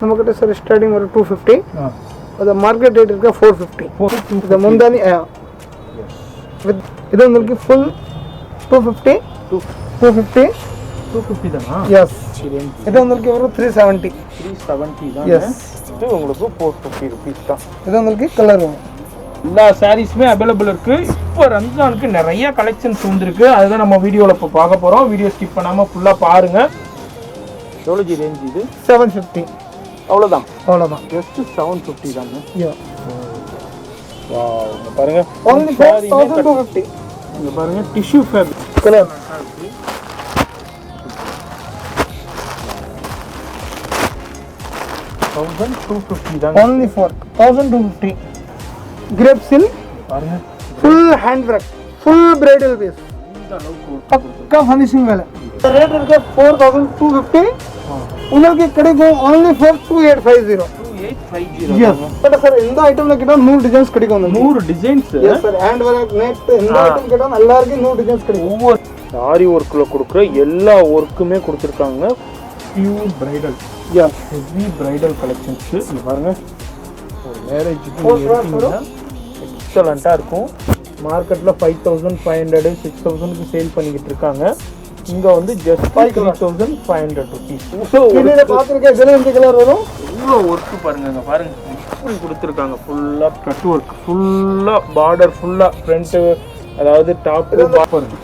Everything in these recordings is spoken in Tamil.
நம்மக்கிட்ட சார் ஸ்டார்டிங் ஒரு 250 அது மார்க்கெட் ரேட் இருக்க 450 இது முந்தானி வித் இது உங்களுக்கு ஃபுல் 250 தானா எஸ் இது உங்களுக்கு ஒரு 370 தான் எஸ் இது உங்களுக்கு 450 ரூபீஸ் தான் இது உங்களுக்கு கலர் வரும் எல்லா சாரீஸுமே அவைலபிள் இருக்கு. இப்போ ரம்ஜானுக்கு நிறைய கலெக்ஷன்ஸ் வந்துருக்கு. அதுதான் நம்ம வீடியோவில் இப்போ பார்க்க போகிறோம். வீடியோ ஸ்கிப் பண்ணாமல் ஃபுல்லாக பாருங்க. எவ்வளோ ரேஞ்ச் இது? 750 அவ்வளோதான் ஜஸ்ட் 750 தாங்க. வாவ் பாருங்க only 4250 இங்க பாருங்க டிஷ்யூ ஃபேப்ரிக் கலர் 1250 தாங்க. only for 1250 grape silk பாருங்க full hand work full bridal piece இந்த அளவுக்கு பக்கா ஃபினிஷிங் வேலை ரேட் இருக்கு 4250 உங்களுக்கு கிடைக்கும் only for 2850 yes but sir இந்த ஐட்டம்ல கிட்ட 100 டிசைன்ஸ் கிடைக்கும் 100 designs yes sir hand work net இந்த ஐட்டம் கிட்ட எல்லாருக்கும் 100 டிசைன்ஸ் கிடைக்கும். ஒவ்வொரு ஆரி ஒர்க்ல கொடுக்குற எல்லா ஒர்க்குமே கொடுத்துருக்காங்க. Pure bridal heavy bridal collections. இங்க பாருங்க ஒரு மேரேஜுக்கு எக்ஸலண்டா இருக்கும். மார்க்கெட்ல 5500 6000க்கு சேல் பண்ணிக்கிட்டு இருக்காங்க. இங்க வந்து ஜஸ்ட் 3500 ரூபீஸ். கீழே பாத்துருக்கேன் கிரீன் கலர் வரும். இவ்வளோ ஒர்க் பாருங்க பாருங்க இப்படி கொடுத்துருக்காங்க. ஃபுல்லா கட் ஒர்க் ஃபுல்லா பார்டர் ஃபுல்லா ஃப்ரண்ட் அதாவது டாப் பாருங்க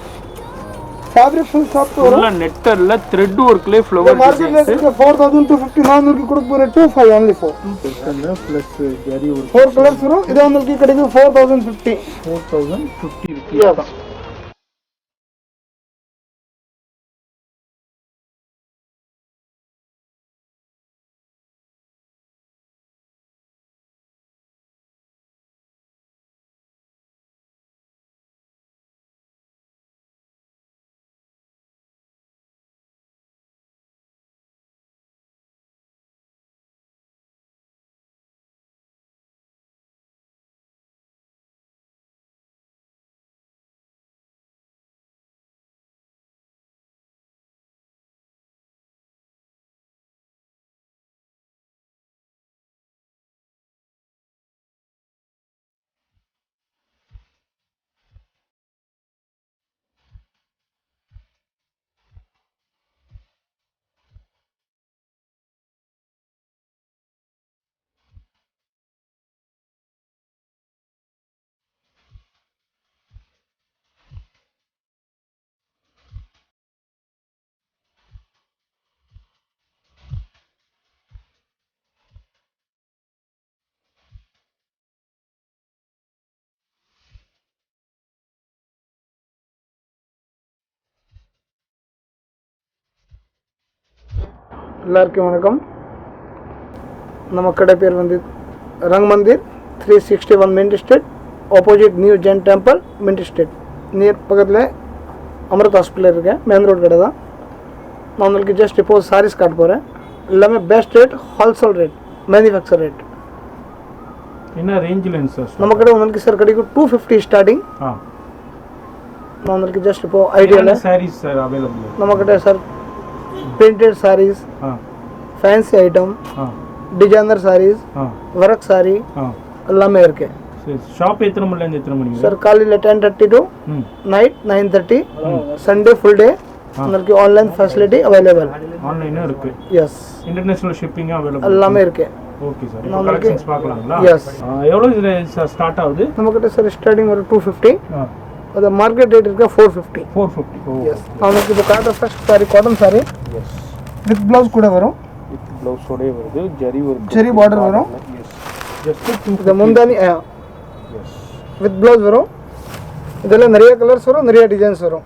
ஃபேப்ரிக் ஃபுல் சாஃப்ட் வரும். ஃபுல்லா நெட்டர்ல த்ரெட் ஒர்க்லயே ஃப்ளவர் மார்க்கெட்ல 4250 நான் உங்களுக்கு கொடுக்க போறேன் 25 only for plus zari work 4 colours வரும். இது உங்களுக்கு கிடைக்கும் 4050 ரூபீஸ் தான். எல்லாருக்கும் வணக்கம். நம்ம கடை பேர் வந்து Rang Mandir 361 mint street opposite new Jain temple mint street near பக்கத்தில் அமிர்த் ஹாஸ்பிட்டல் இருக்கேன். மெயின் ரோடு கடை தான். நான் உங்களுக்கு ஜஸ்ட் இப்போ சாரீஸ் காட்ட போகிறேன். எல்லாமே best rate wholesale rate manufacture rate. என்ன ரேஞ்சில் சார் நம்ம கடை உங்களுக்கு சார் கிடைக்கும் 250 ஸ்டார்டிங். நான் உங்களுக்கு ஜஸ்ட் இப்போ ஐடியாவில் சாரீஸ் சார் அவைலபிள் நம்ம கிட்ட sir printed saris fancy item designer saris work sari எல்லாமே இருக்கு. ஷாப் எத்தனை மணிலேருந்து எத்தனை மணிக்கு சார்? காலையில் 10:30 to night 9:30. Sunday full day உங்களுக்கு ஆன்லைன் ஃபெசிலிட்டி அவைலபிள். ஆன்லைனும் இருக்கு. எஸ் இன்டர்நேஷனல் ஷிப்பிங் அவைலபிள் எல்லாமே இருக்கு. Okay sir. இப்போ கலெக்ஷன்ஸ் பார்க்கலாங்களா? எஸ். எவ்வளோ இது ஸ்டார்ட் ஆகுது? நம்மக்கிட்ட சார் ஸ்டார்டிங் ஒரு 250 அது மார்க்கெட் ரேட் இருக்க 450. எஸ். உங்களுக்கு இப்போ காட்டுற first sorry cotton sorry with blouse கூட வரும். வித் ப்ளவுஸோடே வருது. ஜரி பார்டர் வரும். ஜஸ்ட் இது முந்தானி வித் ப்ளவுஸ் வரும். இதெல்லாம் நிறைய கலர்ஸ் வரும், நிறைய டிசைன்ஸ் வரும்.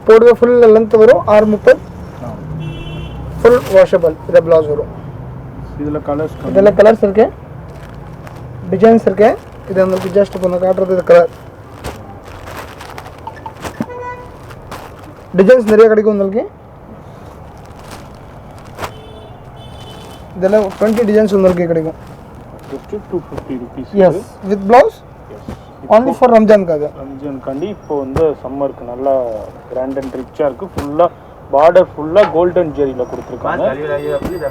போடுவே ஃபுல் லென்த் வரும் 630 ஃபுல் வாஷபிள். இது ப்ளவுஸ் வரும். இதெல்லாம் கலர்ஸ் இருக்கு, டிசைன்ஸ் இருக்கு. இது உங்களுக்கு ஜஸ்ட் இப்போ நான் காட்டுறது இது கலர் டிசைன்ஸ் நிறைய கிடைக்கும் உங்களுக்கு. இதெல்லாம் 20 டிசைன்ஸ் உங்களுக்கு கிடைக்கும். just 250 rupees. Yes, with blouse. Only for ரம்ஜானுக்காக. ரம்ஜானுக்காண்டி இப்போ வந்து சம்மருக்கு நல்லா கிராண்ட் அண்ட் ரிச்சா இருக்கு. ஃபுல்லா பார்டர் ஃபுல்லாக கோல்டன் ஜெரியில் கொடுத்துருக்காங்க.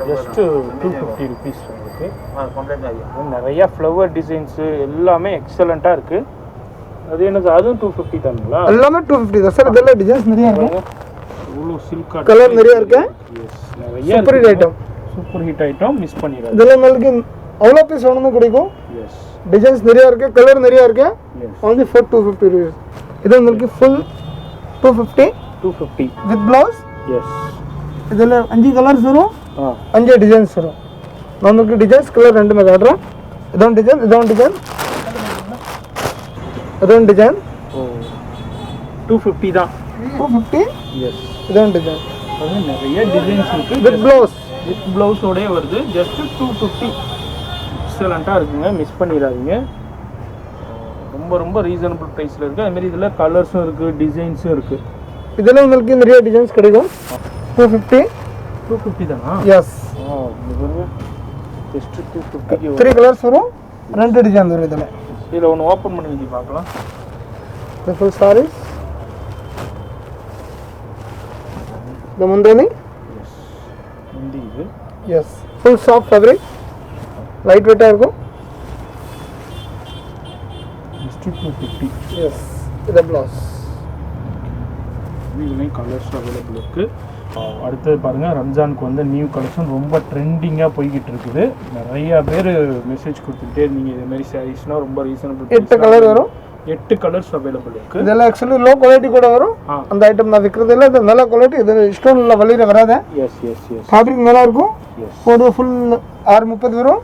ஜஸ்ட்டு 250 ருபீஸ் உங்களுக்கு. நிறையா ஃப்ளவர் டிசைன்ஸு எல்லாமே எக்ஸலண்ட்டாக இருக்குது. அது எனக்கு அதுவும் 250 தானுங்களா? எல்லாமே 250 தான் சார். இதெல்லாம் டிசைன்ஸ் நிறைய இருக்கு. இவ்வளோ சில்க் கலர் நிறைய இருக்கு. எஸ், நிறைய super hit item. Super hit item, miss பண்ணிடாது. இதெல்லாம் உங்களுக்கு அவ்வளோ பீஸ் வேணும்னு கிடைக்கும். எஸ், டிசைன்ஸ் நிறைய இருக்கு, கலர் நிறைய இருக்கு. எஸ். only for 250 rupees. இது உங்களுக்கு full 250 with blouse. எஸ். இதில் 5 கலர்ஸ் வரும், ஆ 5 டிசைன்ஸ் வரும். நான் உங்களுக்கு டிசைன்ஸ் கலர் ரெண்டுமே காட்டுறேன். இதோன் டிசைன், இதோன் டிசைன், இதோன் டிசைன். ஓ 250 தான். 250. எஸ். இதோன் டிசைன். அது நிறைய டிசைன்ஸ் இருக்குது. With blouse. வித் ப்ளவுஸோடய வருது. ஜஸ்ட்டு 250. எக்ஸலண்ட்டாக இருக்குங்க, மிஸ் பண்ணிடாதீங்க. ரொம்ப ரொம்ப ரீசனபிள் ப்ரைஸில் இருக்குது. அதுமாரி இதில் கலர்ஸும் இருக்குது, டிசைன்ஸும் இருக்குது. இதில் உங்களுக்கு நிறைய டிசைன்ஸ் கிடைக்கும். 250 தானா? எஸ். ஜஸ்ட்டு 250. 3 கலர்ஸ் வரும், 2 டிசைன் வரும். இதில் ஒன்று ஓப்பன் பண்ணி பார்க்கலாம். The full sarees. The mundani. Yes, Hindi இது. Yes. Full soft fabric. Light weight இருக்கும். ஜஸ்ட்டு 250. Yes. The blouse. இதுலேயும் கலர்ஸ் அவைலபிள் இருக்குது. அடுத்தது பாருங்கள், ரம்ஜானுக்கு வந்து நியூ கலெக்ஷன் ரொம்ப ட்ரெண்டிங்காக போய்கிட்டு இருக்குது. நிறையா பேர் மெசேஜ் கொடுத்துட்டே இருந்தீங்க, இதுமாரி சாரீஸ்னால் ரொம்ப ரீசனபிள். 8 கலர் வரும். 8 கலர்ஸ் அவைலபிள் இருக்குது. இதெல்லாம் ஆக்சுவலி லோ குவாலிட்டி கூட வரும். அந்த ஐட்டம் நான் விற்கிறது இல்லை. இது நல்ல குவாலிட்டி. இது ஸ்டோனில் வழியில் வராது. S S S. ஃபேப்ரிக் நல்லா இருக்கும். போடு ஃபுல் 630 வரும்.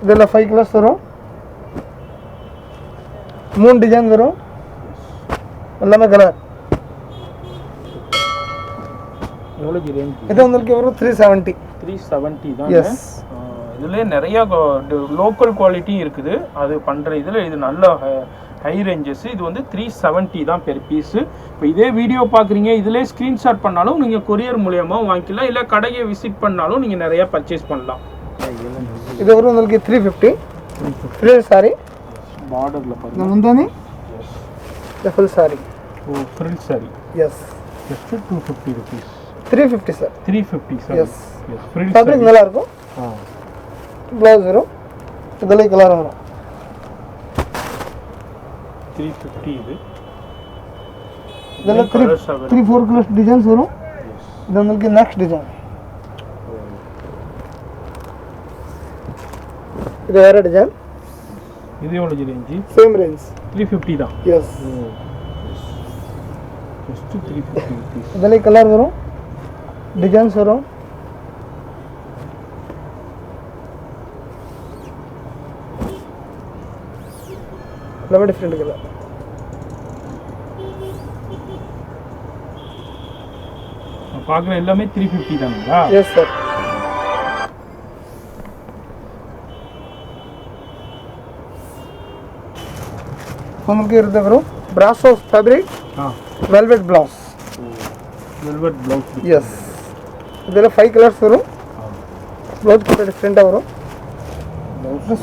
இதில் 5 கலர்ஸ் வரும், 3 டிசைன் வரும், எல்லாமே கலர். எவ்வளோ ரேஞ்ச்? இது உங்களுக்கு வரும் 370. 370 தான். எஸ். இதுலேயே நிறையா லோக்கல் குவாலிட்டியும் இருக்குது. அது பண்ணுற இதில் இது நல்ல ஹை ரேஞ்சஸ். இது வந்து 370 தான் பெர் பீஸு. இப்போ இதே வீடியோ பார்க்குறீங்க, இதிலே ஸ்க்ரீன்ஷாட் பண்ணாலும் நீங்கள் கொரியர் மூலியமாக வாங்கிக்கலாம், இல்லை கடையை விசிட் பண்ணாலும் நீங்கள் நிறையா பர்ச்சேஸ் பண்ணலாம். இது வரும் உங்களுக்கு 350. ஃப்ரீ சாரி. பார்டரில் பாருங்கள். இந்த முந்தானி. இந்த full sari. Oh frill sari. Yes. Just 250 rupees. 350 sir. 350 sir. Yes. Yes. Frill fabric நல்லா இருக்கும். ப்ளவுஸ் வரும். இதில் கலர் வரும். 350 இது. இதில் 3-4 கலர்ஸ் டிசைன்ஸ் வரும். இது உங்களுக்கு நெக்ஸ்ட் டிசைன். இது வேறு டிசைன். இது எவ்வளோ ரேஞ்சு? Same range. 350 தான். எஸ். Just 350 rupees. இதில் கலர் வரும், டிசைன்ஸ் வரும். எல்லாமே டிஃப்ரெண்ட் கலர். பார்க்குற எல்லாமே 350 தானுங்களா? Yes sir. உங்களுக்கு இருந்து வரும் பிராசோ fabric, velvet blouse. Velvet blouse. Yes. இதில் 5 கலர்ஸ் வரும். ப்ளவுஸ் கூட டிஃப்ரெண்ட்டாக வரும்.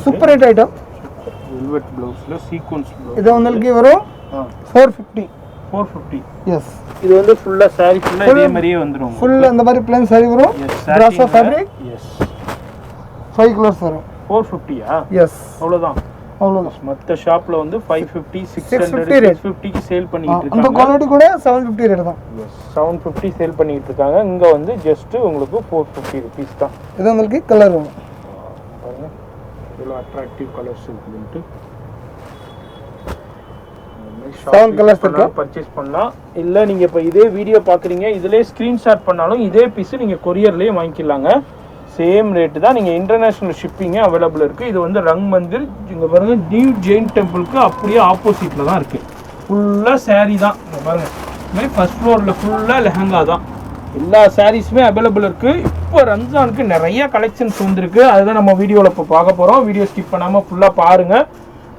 Super hit item. வெல்வெட் ப்ளவுஸில் சீக்வன்ஸ் ப்ளவுஸ். இது உங்களுக்கு வரும் 450. 450. எஸ். இது வந்து ஃபுல்லாக சாரி ஃபுல்லாக இதே மாதிரியே வந்துடும். ஃபுல் அந்த மாதிரி பிளைன் சாரி வரும். பிராசோ ஃபேப்ரிக். எஸ். 5 கலர்ஸ் வரும். 450யா? எஸ். அவ்வளோதான். அவ்வளோதான். மற்ற ஷாப்பில் வந்து 550, 600, 650க்கு சேல் பண்ணிட்டு அந்த இருக்காங்க. குவாலிட்டி கூட 750 ரேட் தான். 750 சேல் பண்ணிட்டு இருக்காங்க. இங்கே வந்து ஜஸ்ட் உங்களுக்கு 450 ருபீஸ் தான். இது உங்களுக்கு கலர் வரும். பாருங்க இவ்வளோ அட்ராக்டிவ் கலர்ஸ் இருக்குதுன்ட்டு. 7 கலர்ஸ் இருக்கு. பர்ச்சேஸ் பண்ணலாம். இல்லை நீங்கள் இப்போ இதே வீடியோ பார்க்குறீங்க, இதிலே ஸ்க்ரீன்ஷாட் பண்ணாலும் இதே பீஸு நீங்கள் கொரியர்லேயே வாங்கிக்கலாங்க. சேம் ரேட்டு தான். நீங்கள் இன்டர்நேஷ்னல் ஷிப்பிங்கே அவைலபிள் இருக்குது. இது வந்து ரங் மந்திர், இங்கே பாருங்கள், நியூ ஜெயின் டெம்பிளுக்கு அப்படியே ஆப்போசிட்டில் தான் இருக்குது. ஃபுல்லாக சாரீ தான். இங்கே பாருங்கள், இதுமாதிரி ஃபஸ்ட் ஃப்ளோரில் ஃபுல்லாக லெஹங்கா தான். எல்லா சாரீஸுமே அவைலபிள் இருக்குது. இப்போ ரம்ஜானுக்கு நிறைய கலெக்ஷன்ஸ் வந்துருக்கு. அதுதான் நம்ம வீடியோவில் இப்போ பார்க்க போகிறோம். வீடியோ ஸ்கிப் பண்ணாமல் ஃபுல்லாக பாருங்கள்.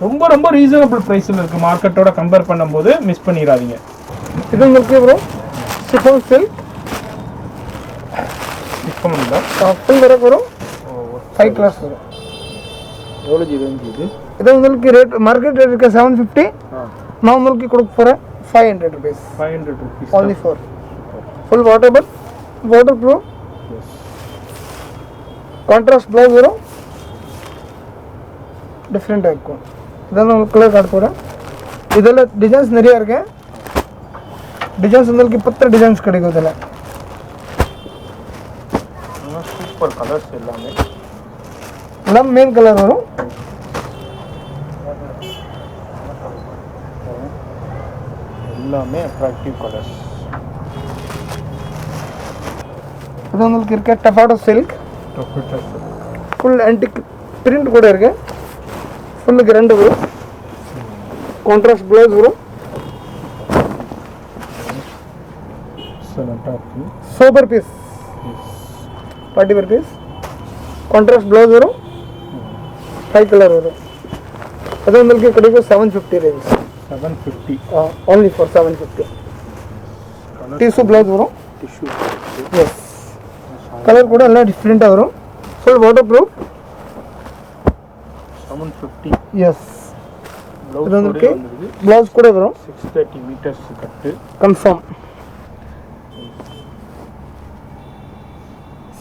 ரொம்ப ரொம்ப ரீசனபிள் ப்ரைஸில் இருக்குது. மார்க்கெட்டோட கம்பேர் பண்ணும்போது மிஸ் பண்ணிடாதீங்க. இது உங்களுக்கு வரும் சிஃபான் சில்க். ஃபுல் வரைக்கும் வரும். 5 கலர்ஸ் வரும். எவ்வளோ ரேஞ்ச் இது? இது உங்களுக்கு ரேட் மார்க்கெட் ரேட் இருக்குது 750. நான் உங்களுக்கு கொடுக்க போகிறேன் 500 rupees. 500 rupees. only for. Full water proof contrast blouse வரும் டிஃப்ரெண்ட்டாக இருக்கும். இதெல்லாம் உங்களுக்கு கலர் கார்டு போகிறேன். இதில் டிசைன்ஸ் நிறையா இருக்கு. டிசைன்ஸ் உங்களுக்கு 10 டிசைன்ஸ் கிடைக்கும். இதில் சூப்பர் கலர்ஸ் எல்லாமே எல்லாம் மெயின் கலர் வரும். எல்லாமே அட்ராக்டிவ் கலர்ஸ். இது உங்களுக்கு இருக்க taffeta silk full antique print கூட இருக்கு. ஃபுல்லு கிராண்டு வரும். கான்ட்ராஸ்ட் ப்ளவுஸ் வரும். Super piece party wear piece. Contrast blouse வரும். 5 கலர் வரும். அது உங்களுக்கு கிடைக்கும் 750 range. 750 only for 750. Tissue blouse வரும். டிஷ்யூ எஸ் கலர் கூட எல்லாம் டிஃப்ரெண்ட்டாக வரும். Full water proof. 750. எஸ் இது உங்களுக்கு ப்ளவுஸ் கூட வரும். 630 மீட்டர்ஸ் கட்டு கன்ஃபார்ம்.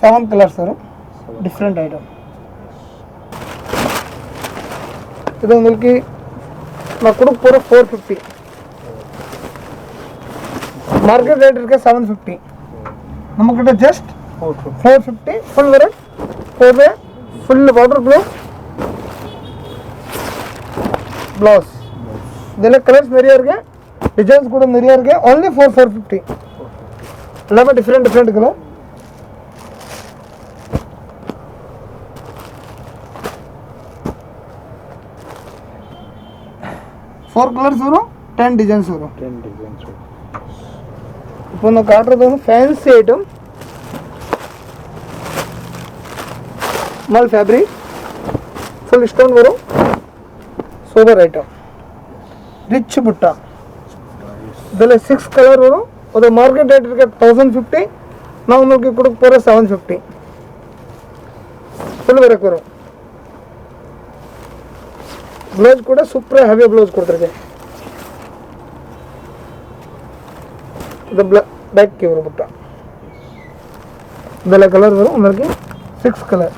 7 கலர்ஸ் வரும். Different item. இது உங்களுக்கு நான் கொடுக்க போகிற 450. மார்க்கெட் ரேட் இருக்க 750. நம்மக்கிட்ட ஜஸ்ட் 450 ஃபுல் வரும். 4 ஃபுல் வாட்டர் ப்ரூஃப் ப்ளவுஸ். இதில் கலர்ஸ் நிறையா இருக்கு. டிசைன்ஸ் கூட நிறையா இருக்கு. only for 450. எல்லாமே டிஃப்ரெண்ட் கலர். ஃபோர் கலர்ஸ் வரும். 10 டிசைன்ஸ் வரும். இப்போ நான் காட்டுறது வந்து ஃபேன்சி ஐட்டம். மல் ஃபேப்ரிக் ஃபுல் ஸ்டோன் வரும். Super item. ரிச் புட்டா. இதில் 6 கலர் வரும். அது மார்க்கெட் ரேட் இருக்க 1050. நான் உங்களுக்கு கொடுக்க போகிற 750. ஃபுல் ஒர்க் வரும். ப்ளவுஸ் கூட சூப்பராக ஹெவி ப்ளவுஸ் கொடுத்துருக்கேன். இது பேக் வரும் புட்டா. இதில் கலர் வரும் உங்களுக்கு 6 கலர்.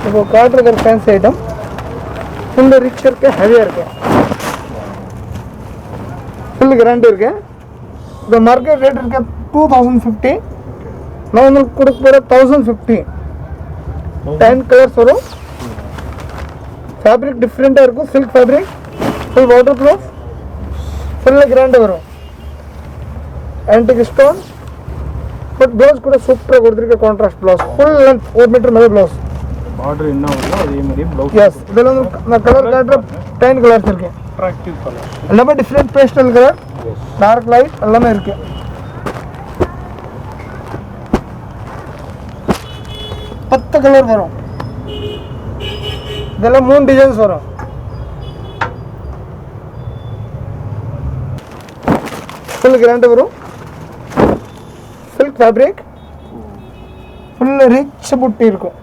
இப்போ காட்டுற ஃபேன்சி ஐட்டம் ஃபுல்லு ரிச் இருக்கு. ஹெவியாக இருக்கு. ஃபுல்லு கிராண்ட் இருக்கு. இந்த மார்க்கெட் ரேட் இருக்க 2050. நான் உங்களுக்கு கொடுக்க போகிற 1050. 10 கலர்ஸ் வரும். ஃபேப்ரிக் டிஃப்ரெண்ட்டாக இருக்கும். Silk fabric full water proof. Full grand வரும். Antique stone. பட் ப்ளவுஸ் கூட சூப்பராக கொடுத்துருக்க. Contrast blouse full length 1 metre மேலே ப்ளவுஸ். பார்டர் என்ன வருதோ அதே மாதிரி ப்ளவுஸ். எஸ் இதில் வந்து நான் கலர் காட்டுற 10 கலர்ஸ் இருக்கேன். அட்ராக்டிவ் கலர் எல்லாமே different pastel colour, dark light எல்லாமே இருக்கு. பத்து கலர் வரும். இதெல்லாம் 3 டிசைன்ஸ் வரும். ஃபுல் கிராண்ட் வரும். சில்க் ஃபேப்ரிக் ஃபுல் ரிச் புட்டி இருக்கும்.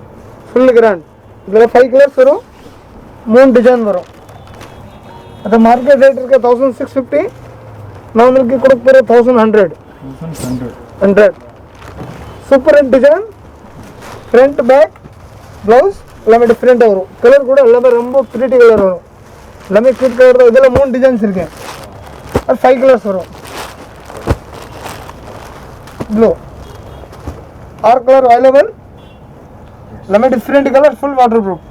Full grand. இதில் 5 கலர்ஸ் வரும். 3 டிசைன் வரும். அது மார்க்கெட் ரேட் இருக்க 1650. நான் உங்களுக்கு கொடுக்க போகிற 1100. Super design. Front back blouse எல்லாமே டிஃப்ரெண்ட்டாக வரும். கலர் கூட எல்லாமே ரொம்ப பிரிட்டி கலர் வரும். எல்லாமே கியூட் கலர் தான். இதில் 3 டிசைன்ஸ் இருக்கு. அது 5 கலர்ஸ் வரும். Blue 6 colour available. எல்லாமே different colour. Full water proof.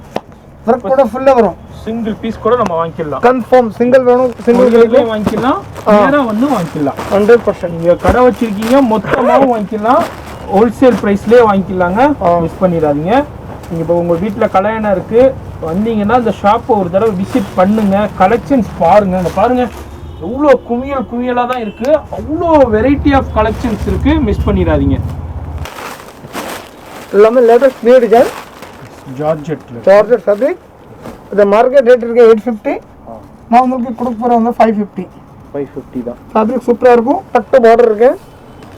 Work கூட ஃபுல்லாக வரும். சிங்கிள் பீஸ் கூட நம்ம வாங்கிக்கலாம். கன்ஃபார்ம் சிங்கிள் வேணும். சிங்கிள் கிடைக்கும் வாங்கிக்கலாம். நேரா வந்து வாங்கிக்கலாம். 100%. நீங்க கடை வச்சிருக்கீங்க மொத்தமாகவும் வாங்கிக்கலாம். ஹோல்சேல் ப்ரைஸ்லேயே வாங்கிக்கலாங்க. மிஸ் பண்ணிடாதீங்க. நீங்கள் இப்போ உங்கள் வீட்டில் கல்யாணம் இருக்குது வந்தீங்கன்னா இந்த ஷாப்பை ஒரு தடவை விசிட் பண்ணுங்க. கலெக்ஷன்ஸ் பாருங்கள். இங்கே பாருங்கள் எவ்வளோ குவியலாக தான் இருக்குது. அவ்வளோ வெரைட்டி ஆஃப் கலெக்ஷன்ஸ் இருக்குது. மிஸ் பண்ணிடாதீங்க. எல்லாமே latest new design. Georgette fabric. இந்த மார்க்கெட் ரேட் இருக்கு 850. நான் உங்களுக்கு கொடுக்க போகிறேன் வந்து 550 தான். ஃபேப்ரிக் சூப்பராக இருக்கும். பட்டு பார்டர் இருக்கு.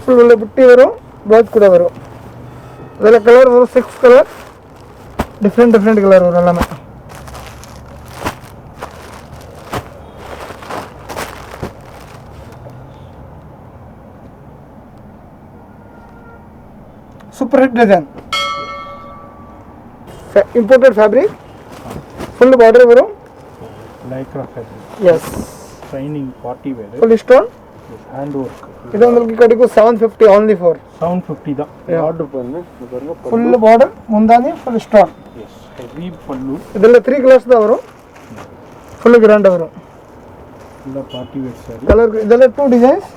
ஃபுல் உள்ள புட்டி வரும், ப்ளவுஸ் கூட வரும். இதில் கலர் வரும் 6 கலர், டிஃப்ரெண்ட் கலர் வரும் எல்லாமே. Super hit design, imported fabric, full border வரும். Lycra fabric. Yes. Shining party wear. Full stone. Hand work. இது உங்களுக்கு கிடைக்கும் 750 only for 750 தான். ஆர்டர் பண்ணுங்க. இது பாருங்க. ஃபுல் பார்டர், முந்தானி ஃபுல் ஸ்டோன். எஸ். ஹெவி பல்லு. இதில் 3 கலர்ஸ் தான் வரும். ஃபுல் கிராண்டாக வரும். ஃபுல்லாக பார்ட்டி வேர் சாரி. கலர் இதில் 2 டிசைன்ஸ்.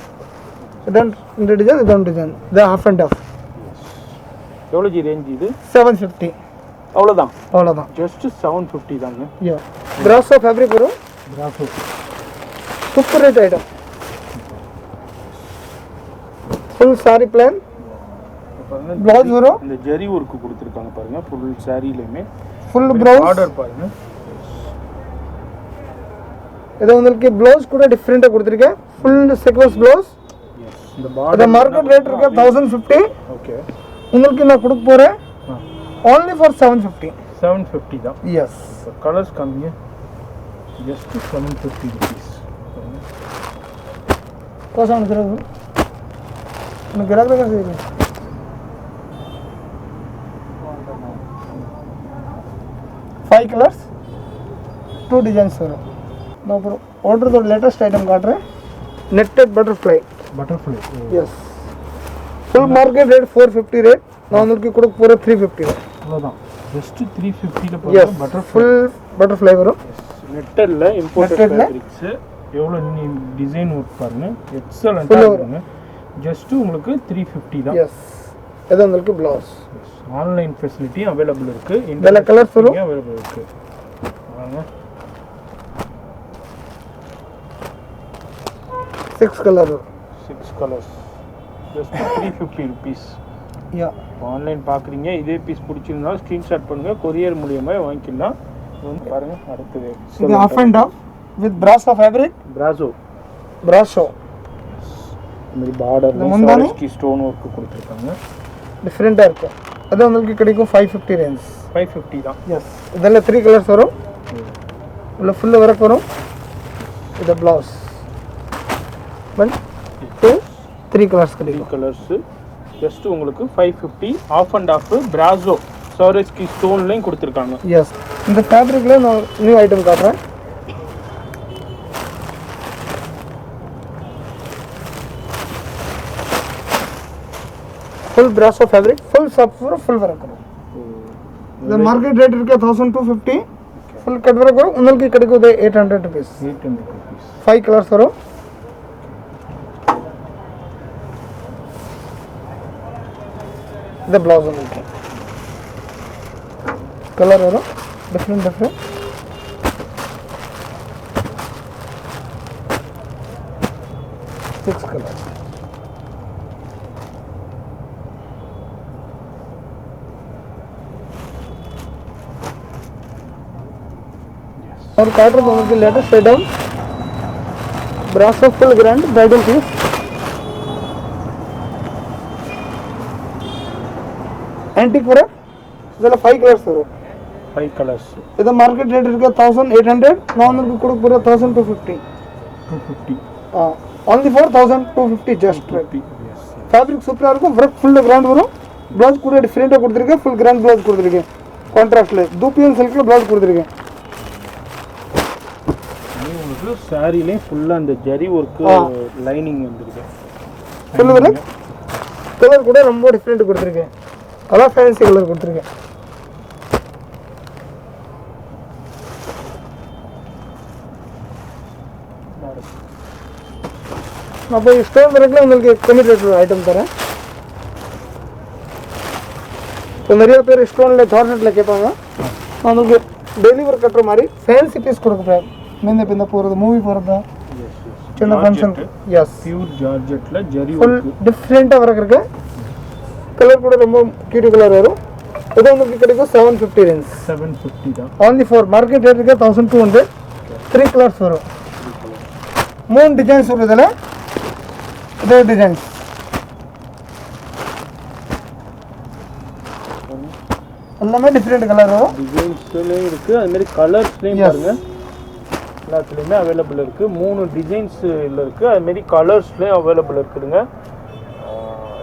இந்த டிசைன், இதோட டிசைன். இது ஹாஃப் அண்ட் ஆஃப். எவ்வளோ ஜி ரேஞ்ச் இது? 750. அவ்வளோதான். ஜஸ்ட் 750 தாங்க. யா. பிராசோ ஃபேப்ரிக் வரும். Brasso. Super rate item. Full sari plain. பாருங்க. ப்ளவுஸ் வரும். இந்த ஜரி ஒர்க் கொடுத்துருக்காங்க பாருங்க. ஃபுல் சாரிலயுமே ஃபுல் ப்ளவுஸ். ஆர்டர் பாருங்க. இது உங்களுக்கு ப்ளவுஸ் கூட டிஃப்ரெண்டா கொடுத்திருக்கேன். Full sequins blouse. எஸ். இந்த பார்டர் மார்க்கெட் ரேட் இருக்கு 1050. ஓகே. உங்களுக்கு நான் கொடுக்க போறேன் only for 750. 750 தான். எஸ். கலர்ஸ் கம்மியா. Just 750 rupees. கோசம் அனுப்புறது. நான் கிராக் தான் செய்றேன். 5 கலர்ஸ், 2 டிசைன்ஸ் வரும். நான் அப்புறம் ஆர்டர் தோட லேட்டஸ்ட் ஐட்டம் காட்டுறேன். Netted butterfly. Yes. Full market rate 450 rate. நான் உங்களுக்கு கொடுக்க போற 350 ரேட். அவ்வளவுதான். ஜஸ்ட் 350 ல பாருங்க. பட்டர்ஃப்ளை. ஃபுல் பட்டர்ஃப்ளை வரும். நெட்டட்ல இம்போர்ட்டட் ஃபேப்ரிக்ஸ். எவ்வளோ டிசைன் ஒர்க் பாருங்க. எக்ஸலென்ட்டா இருக்குங்க. ஜஸ்ட் உங்களுக்கு 350 தான். எஸ். இது உங்களுக்கு ப்ளவுஸ். ஆன்லைன் ஃபெசிலிட்டி அவைலபிள் இருக்கு. இதெல்ல கலர்ஸ் வரும். அவைலபிள் இருக்கு. வாங்க. 6 கலர். 6 கலர்ஸ். Just 350 rupees. யா. ஆன்லைன் பார்க்குறீங்க, இதே பீஸ் பிடிச்சிருந்தா ஸ்க்ரீன்ஷாட் பண்ணுங்கள், கொரியர் மூலியமாக வாங்கிக்கலாம். வந்து பாருங்கள். அடுத்தது இது ஆஃப் அண்ட் ஆஃப் வித் பிராசோ ஃபேப்ரிக். பிராசோ இந்த மாதிரி பார்டர் ஸ்டோன் ஒர்க் கொடுத்துருக்காங்க. டிஃப்ரெண்ட்டாக இருக்கும். அது உங்களுக்கு கிடைக்கும் 550 ரேஞ்ச். 550 தான். எஸ். இதில் 3 கலர்ஸ் வரும். உள்ள ஃபுல்லு ஒர்க் வரும். இது ப்ளவுஸ். 1 2 3 கலர்ஸ் கிடைக்கும். கலர்ஸு ஜஸ்ட் உங்களுக்கு 550. ஆஃப் அண்ட் ஆஃப் பிராசோ சாரஸ்கி ஸ்டோன்லையும் கொடுத்துருக்காங்க. எஸ். இந்த ஃபேப்ரிக்கில் நான் நியூ ஐட்டம் காட்டுறேன். Full brasso fabric, full sub full work வரும். இந்த மார்க்கெட் ரேட் இருக்கு 1250. ஃபுல் கட் ஒர்க் வரும். உங்களுக்கு கிடைக்கும் 800 rupees. 800 rupees. 5 கலர்ஸ் வரும். இந்த ப்ளவுஸ் உங்களுக்கு கலர் வரும். Different 6 colours. और काटर दोनों की latest item brasso full grand bridal piece. Antique work. ಇದೆಲ್ಲ 5 ಕಲರ್ಸ್ ವரும். 5 ಕಲರ್ಸ್. ಇದು ಮಾರ್ಕೆಟ್ ರೇಟ್ ಇருக்கு 1800. ನಾನು ನಿಮಗೆ ಕೊಡಕ್ಕೆ ಬರೋ 1250. 250. only for 1250 just rate. Fabric சூப்பரா இருக்கும். ವರ್ಕ್ ಫುಲ್ ಗ್ರ್ಯಾಂಡ್ வரும். ப்ளவுஸ் கூட டிஃபரெண்டா கொடுத்திருக்கேன். ஃபுல் கிராண்ட் ப்ளவுஸ் கொடுத்திருக்கேன். கான்ட்ராஸ்ட்ல தூபியன் சில்க்ல ப்ளவுஸ் கொடுத்திருக்கேன். உங்களுக்கு சாரிலே ஃபுல்லா அந்த ஜரி வர்க் லைனிங் வந்திருக்கு. ஃபுல் வரும். கலர் கூட ரொம்ப டிஃபரெண்ட் கொடுத்திருக்கேன். கலர் ஃபேன்சி கலர் கொடுத்திருக்கேன். அப்போ ஸ்டோன் ஒர்க்ல உங்களுக்கு கம்மி ரேட் ஐட்டம் தரேன். இப்போ நிறைய பேர் ஸ்டோன்ல தார்னெட்ல கேட்பாங்க. நான் உங்களுக்கு டெய்லி ஒர்க் கட்டுற மாதிரி ஃபேன்சி பீஸ் கொடுக்குறேன். மிந்த பிந்த போகிறது மூவி போகிறது சின்ன ஃபங்க்ஷன். எஸ். பியூர் ஜார்ஜெட்ல ஜரி ஃபுல் டிஃப்ரெண்ட்டாக ஒர்க் இருக்கு. கலர் கூட ரொம்ப கியூட் கலர் வரும். இது உங்களுக்கு கிடைக்கும் 750 ரேஞ்ச். 750 தான். only for மார்க்கெட் ரேட் இருக்கு 1200. 3 கலர்ஸ் வரும். 3 டிசைன்ஸ் வரும். இதில் இதே டிசைன்ஸ் எல்லாமே டிஃப்ரெண்ட் கலர் வரும். டிசைன்ஸ்லேயும் இருக்குது, அதுமாரி கலர்ஸ்லேயும் பாருங்க எல்லாத்துலேயுமே அவைலபிள் இருக்குது. 3 டிசைன்ஸில் இருக்குது, அதுமாரி கலர்ஸ்லேயும் அவைலபிள் இருக்குதுங்க.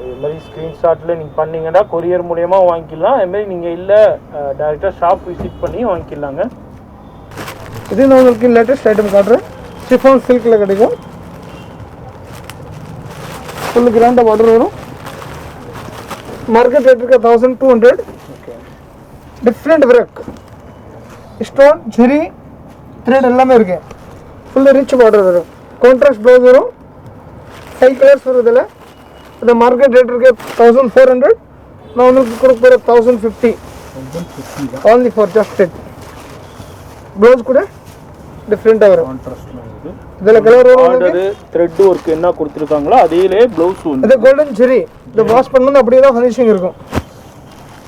இதுமாரி ஸ்க்ரீன்ஷாட்டில் நீங்கள் பண்ணிங்கன்னா கொரியர் மூலயமா வாங்கிக்கலாம். அதுமாரி நீங்கள் இல்லை டேரெக்டாக ஷாப் விசிட் பண்ணி வாங்கிக்கலாங்க. இது நான் உங்களுக்கு லேட்டஸ்ட் ஐட்டம் காட்டுறேன். சிஃபான் சில்கில் கிடைக்கும். ஃபுல் கிராண்டாக பார்டர் வரும். மார்க்கெட் ரேட் இருக்குது 1200. ஓகே, டிஃப்ரெண்ட் ஒர்க், ஸ்டோன், ஜெரி, த்ரெட் எல்லாமே இருக்கு. ஃபுல்லு ரிச் பார்டர் வரும். கான்ட்ராஸ்ட் ப்ளவுஸ் வரும். 5 கலர்ஸ் வரும் இதில். இந்த மார்க்கெட் ரேட் இருக்கு 1400. நான் உங்களுக்கு கொடுக்க போகிற 1050 only for just it. Blouse கூட டிஃப்ரெண்ட்டாக வரும். இதில் கலர் வரும். ஆர்டர் த்ரெட் ஒர்க் என்ன கொடுத்துருக்காங்களோ அதேலே ப்ளவுஸ் வந்து இது கோல்டன் ஜெரி. இது வாஷ் பண்ணணும் அப்படியே தான் ஃபினிஷிங் இருக்கும்.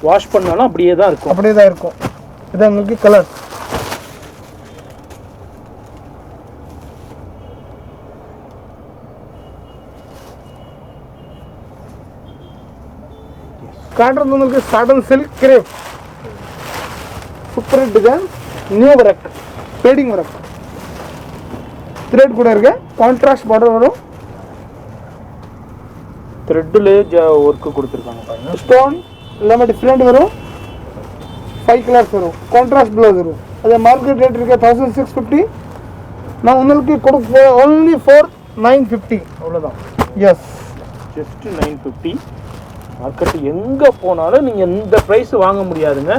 வாஷ் பண்ணாலும் அப்படியே தான் இருக்கும். அப்படியே தான் இருக்கும். இது உங்களுக்கு கலர். காட்டுறது உங்களுக்கு satin silk crepe. Super design, new work, fading work, thread கூட இருக்கு. கான்ட்ராஸ்ட் பார்டர் வரும். த்ரெட்டில் ஒர்க்கு கொடுத்துருக்காங்க பாருங்க. ஸ்டோன் எல்லாமே டிஃப்ரெண்ட் வரும். 5 கலர்ஸ் வரும். கான்ட்ராஸ்ட் ப்ளவுஸ் வரும். அது மார்க்கெட் ரேட் இருக்கு 1650. நான் உங்களுக்கு கொடுக்க only for 950. அவ்வளோதான். S, just 950. மார்க்கெட்டு எங்கே போனாலும் நீங்கள் இந்த ப்ரைஸ் வாங்க முடியாதுங்க.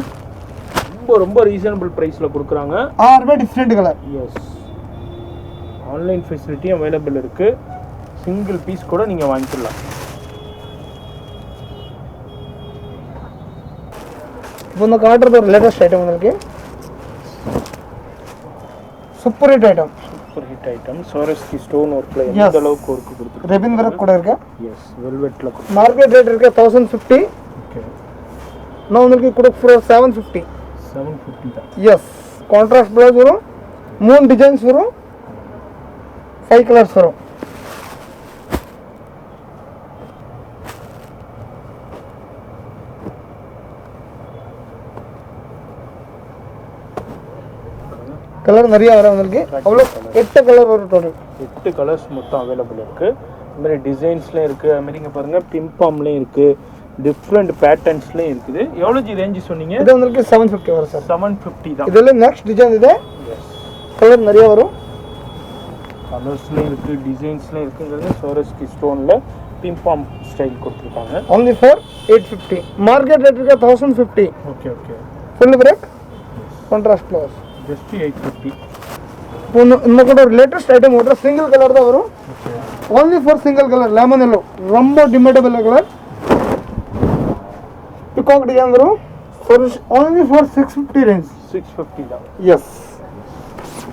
ரொம்ப ரொம்ப ரீசனபிள் ப்ரைஸில் கொடுக்குறாங்க. 6 ரூபாய் டிஃப்ரெண்ட் கலர். எஸ், ஆன்லைன் ஃபெசிலிட்டியும் அவைலபிள் இருக்குது. சிங்கிள் பீஸ் கூட நீங்கள் வாங்கிக்கலாம். இப்போ இந்த காட்டுறது ஒரு லேட்டஸ்ட் ஐட்டம் உங்களுக்கு. Super hit item. Super hit item. சோரஸ்கி stone ஒர்க்கில் எந்த அளவுக்கு ஒர்க்கு கொடுத்துருக்கு. ரெபின் ஒர்க் கூட இருக்கு. எஸ், வெல்வெட்டில். மார்க்கெட் ரேட் இருக்கு 1050. ஓகே, நான் உங்களுக்கு கொடுக்க போகிற 750. 750 தான். எஸ், கான்ட்ராஸ்ட் ப்ளவுஸ் வரும். 3 டிசைன்ஸ் வரும். 5 கலர்ஸ் வரும். கலர் நிறைய வரும் உங்களுக்கு. அவ்வளோ 8 கலர் வரும் டோட்டல். 8 கலர்ஸ் மொத்தம் அவைலபிள் இருக்குது. அதுமாதிரி டிசைன்ஸ்லேயும் இருக்குது. அதுமாதிரி இங்கே பாருங்கள் பிம்பாம்லேயும் இருக்குது. டிஃப்ரெண்ட் பேட்டர்ன்ஸ்லேயும் இருக்குது. எவ்வளோ ரேஞ்சு சொன்னீங்க? இது உங்களுக்கு 750 வரும் சார். 750 தான். இதில் நெக்ஸ்ட் டிசைன் இது. கலர் நிறைய வரும். கலர்ஸ்லேயும் இருக்குது, டிசைன்ஸ்லேயும் இருக்குங்கிறது. சோரஸ்கி ஸ்டோனில் பிம்பாம் ஸ்டைல் கொடுத்துருக்காங்க. only for 850. மார்க்கெட் ரேட் இருக்கு 1050. Okay okay. ஃபுல் பிரேக், கான்ட்ராஸ்ட் ப்ளவுஸ். ஜஸ்ட் 850. இந்த கூட ஒரு லேட்டஸ்ட் ஐட்டம் ஓட்டுற சிங்கிள் கலர் தான் வரும். only for single colour, lemon yellow. ரொம்ப டிமேட்டபிள் கலர். பிகாக் டிசைன் வரும். only for 650 range. 650 தான். Yes,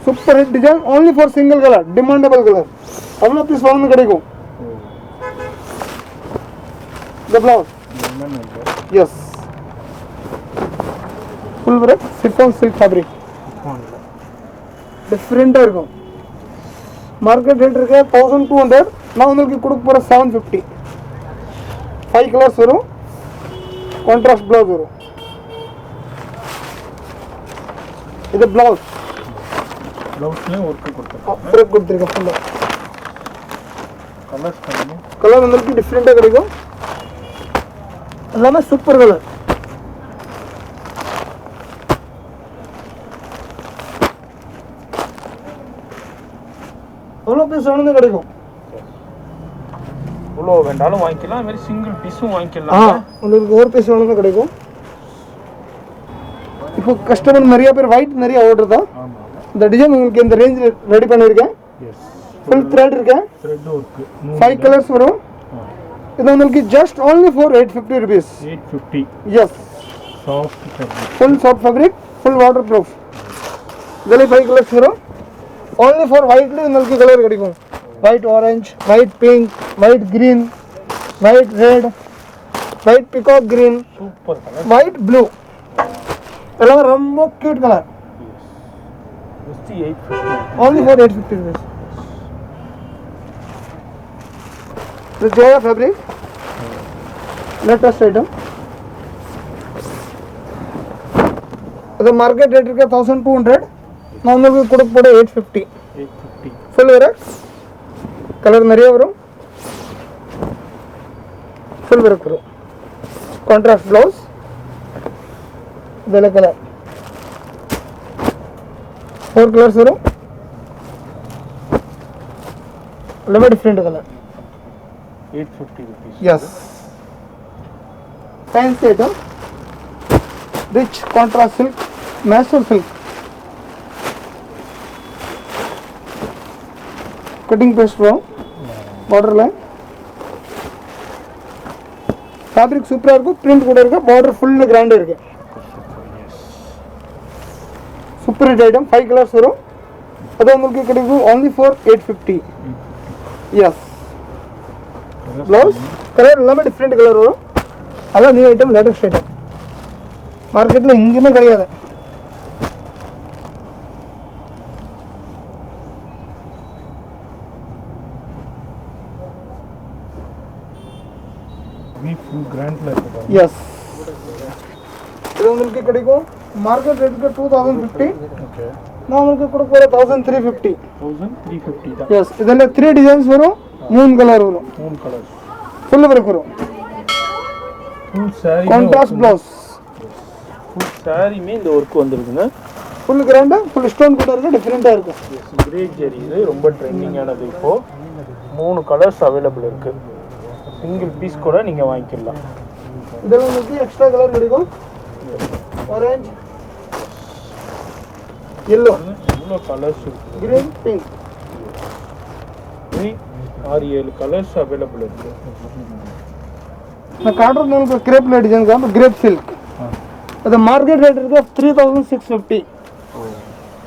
super hit design. only for single colour, demandable colour. அவ்வளோ பீஸ் வாங்க கிடைக்கும். The blouse. Yes. Full work, chiffon silk fabric. டிஃப்ரெண்ட்டாக இருக்கும். மார்க்கெட் ரேட் இருக்கு 1200. நான் உங்களுக்கு கொடுக்க போகிற 750. 5 கலர்ஸ் வரும். கான்ட்ராஸ்ட் ப்ளவுஸ் வரும். இது ப்ளவுஸ். ப்ளவுஸ்லேயும் ஒர்க்கு கொடுத்துருக்கோம். ஒர்க் கொடுத்துருக்கேன் ஃபுல்லாக. கலர்ஸ் பண்ணுங்க. கலர் உங்களுக்கு டிஃப்ரெண்ட்டாக கிடைக்கும். எல்லாமே சூப்பர் கலர். எவ்வளோ பீஸ் வேணும்னு கிடைக்கும். இவ்வளோ வேண்டாலும் வாங்கிக்கலாம். அதுமாதிரி சிங்கிள் பீஸும் வாங்கிக்கலாம். உங்களுக்கு ஒரு பீஸ் வேணும்னு கிடைக்கும். இப்போ கஸ்டமர் நிறைய பேர் ஒயிட் நிறைய ஆர்டர் தான். இந்த டிசைன் உங்களுக்கு இந்த ரேஞ்சில் ரெடி பண்ணியிருக்கேன். ஃபுல் த்ரெட் இருக்கேன். 5 கலர்ஸ் வரும். இது உங்களுக்கு just only for 850 rupees. 850. Yes. Soft fabric. Full soft fabric, full waterproof. இதில் 5 கலர்ஸ் வரும். only for whiteல உங்களுக்கு கலர் கிடைக்கும். white orange, white pink, white green, white red, white peacock green, super colour. white blue. எல்லாம் ரொம்ப cute colour. Just 850. only for 850 rupees. This Jaya fabric, latest item. அது மார்க்கெட் ரேட் இருக்கு 1200. நான் உங்களுக்கு கொடுக்க போட 850. 850. ஃபுல் விரக்ஸ் கலர் நிறைய வரும். ஃபுல் விரக் வரும். கான்ட்ராஸ்ட் ப்ளவுஸ் வெள்ளை கலர் 4 கலர்ஸ் வரும். எல்லாமே different colour. 850 rupees. Yes. Fancy item. Rich contrast silk, Mysore silk. Cutting paste from border line. Fabric super இருக்கு, print கூட இருக்கு, border full grand இருக்கு. Super hit item, 5 colors வரும். அது உங்களுக்கு கிடைக்கும் only for 850. Yes. Blouse colour எல்லாமே டிஃப்ரெண்ட் கலர் வரும். அதான் நியூ ஐட்டம், லேட்டஸ்ட் ஐட்டம். மார்க்கெட்டில் எங்கேயுமே கிடையாது. ஃபுல் கிராண்ட்ல இருக்கு. எஸ், இது உங்களுக்கு கிடைக்கும் மார்க்கெட் ரேட்டுக்கு 2050. ஓகே, நான் உங்களுக்கு கொடுக்க போகிற 1350. 1350 தான். எஸ், இதில் 3 டிசைன்ஸ் வரும், 3 கலர் வரும், 3 கலர்ஸ். ஃபுல் ஒர்க் வரும். Full sari contrast blouse. Full சாரிமே இந்த ஒர்க் வந்திருக்குங்க. ஃபுல் கிராண்டா, ஃபுல் ஸ்டோன் கூட இருக்கு, டிஃப்ரெண்ட்டாக இருக்கும். கிரே ஜெரி இது ரொம்ப ட்ரெண்டிங்கானது. இப்போ 3 கலர்ஸ் அவைலபிள் இருக்கு. சிங்கிள் பீஸ் கூட நீங்க வாங்கிக்கலாம். இதில் உங்களுக்கு எக்ஸ்ட்ரா கலர் கிடைக்கும். ஆரஞ்ச், yellow, இவ்வளோ கலர்ஸ் இருக்கு. Green, pink. 6-7 கலர்ஸ் அவைலபிள் இருக்கு. நான் காட்டுறது உங்களுக்கு கிரேப்ல டிசைன் தான், கிரேப் சில்க். அது மார்க்கெட் ரேட் இருக்கு 3650.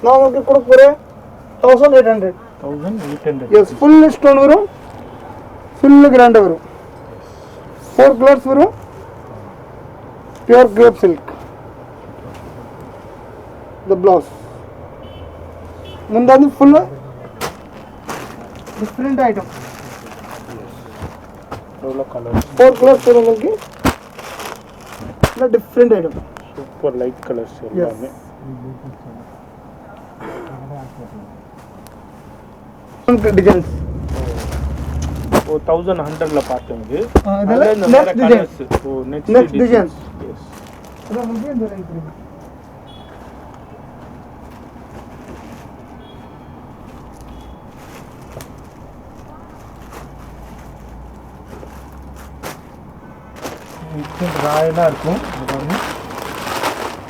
நான் உங்களுக்கு கொடுக்க போகிறேன் 1800. 1800. எஸ், ஃபுல் ஸ்டோன் வரும், ஃபுல் கிராண்ட் வரும். 4 கலர்ஸ் வரும். Pure crepe silk. The blouse முந்தாந்து ஃபுல் டிஃப்ரெண்ட் ஐட்டம். எவ்வளோ கலர்ஸ்? 4 கலர்ஸ் வரும் உங்களுக்கு. Different item, super light colours எல்லாமே. டிசைன்ஸ் ஓ 1100ல பார்த்தது. இதெல்லாம் இந்த next design. கலர்ஸ். ஓ Next next design. Designs. Yes. அதான் வந்து இந்த ரேஞ்ச் இருக்கு. இது ராயலா இருக்கும். இது பாருங்க.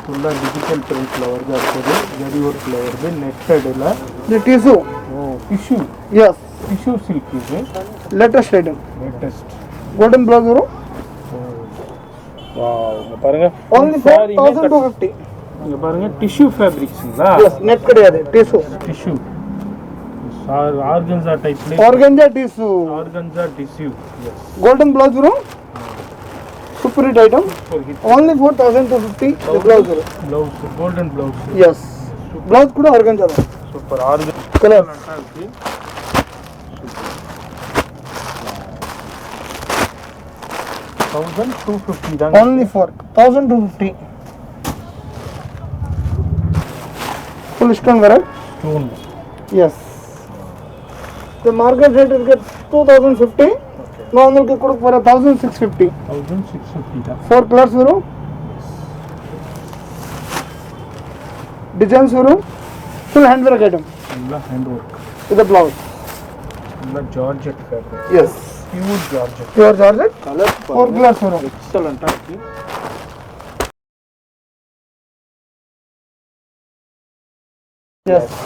ஃபுல்லா டிஜிட்டல் பிரிண்ட்ல வருது. அடுத்தது ஜரி ஒர்க்ல வருது. நெட்டட்ல. இந்த tissue. Oh tissue. Yes, tissue silk இது. Latest item. Latest. Golden blouse வரும். வாவ், இங்க பாருங்க. only for 1250. இங்க பாருங்க டிஷ்யூ ஃபேப்ரிக்ஸ்ங்களா? எஸ், நெட் கிடையாது, டிஷ்யூ. டிஷ்யூ. ஆர்கன்சா டைப்ல. Organza tissue. Organza tissue. Yes. Golden blouse வரும். Super hit item. only for 1250 the blouse வரும். Blouse golden blouse. Yes, blouse கூட ஆர்கன்ஜா தான். சூப்பர் ஆர்கன் கலர் நல்லா இருக்கு. 1250 தான். only for 1250. full stone வர. Stone. Yes, the market rate இருக்கு 2050. நான் உங்களுக்கு கொடுக்க போற 1650. 1650 தான். 4 கலர்ஸ் வரும், டிசைன்ஸ் வரும், ஃபுல் ஹேண்ட் ஒர்க் ஐட்டம். நல்லா ஹேண்ட் ஒர்க். இது பிளவுஸ். நல்லா georgette fabric. Yes, pure georgette. Pure georgette. Colour 4 colours வரும். எக்ஸலண்டா இருக்கு. Yes,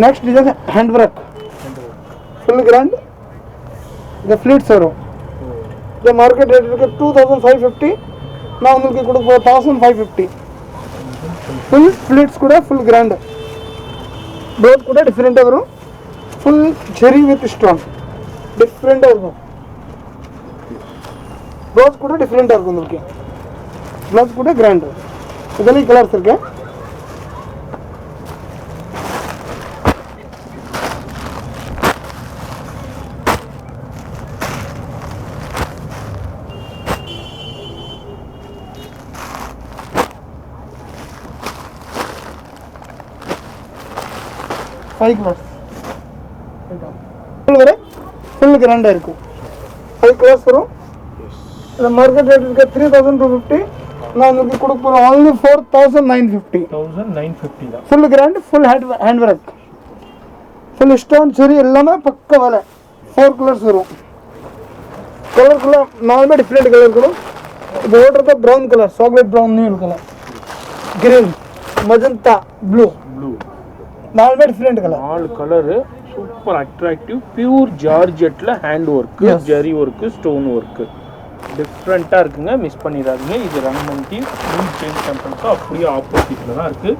next design hand work, full grand. இந்த ஃப்ளீட்ஸ் வரும். இந்த மார்க்கெட் ரேட் இருக்கு 2550. நான் உங்களுக்கு கொடுக்க போற 1550. ஃபுல் ஃப்ளீட்ஸ் கூட ஃபுல் கிராண்ட். ப்ளவுஸ் கூட டிஃப்ரெண்ட்டாக வரும். ஃபுல் ஜெரி வித் ஸ்டோன், டிஃப்ரெண்ட்டாக இருக்கும். ப்ளவுஸ் கூட டிஃப்ரெண்ட்டாக இருக்கும் உங்களுக்கு. ப்ளவுஸ் கூட கிராண்ட். இதுலேயும் கலர்ஸ் இருக்கு. 5 கலர்ஸ் ஃபுல் கிராண்டாக இருக்கும். 5 கலர்ஸ் வரும். இந்த மார்க்கெட் ரேட் இருக்க 3250. நான் உங்களுக்கு கொடுக்க போகிறேன் only 4950. 1950 தான். Full grand, full hand work, full stone சரி எல்லாமே பக்க வேலை. 4 கலர்ஸ் வரும். கலருக்குள்ள நாலுமே டிஃப்ரெண்ட் கலர் இருக்கும். இப்போ ஓடுறது ப்ரௌன் கலர், சாக்லேட் ப்ரௌன் நீல் கலர், கிரீன், மஜந்தா, ப்ளூ, நாலுமே different colour. 4 colour super attractive pure ஜார்ஜெட்ல hand work, zari work, stone work டிஃப்ரெண்டா இருக்குங்க. மிஸ் பண்ணிடாதீங்க. இது ரங்கமந்தி நியூ ஜெயின் டெம்பிள்ஸ் அப்படியே ஆப்போசிட்ல தான் இருக்கு.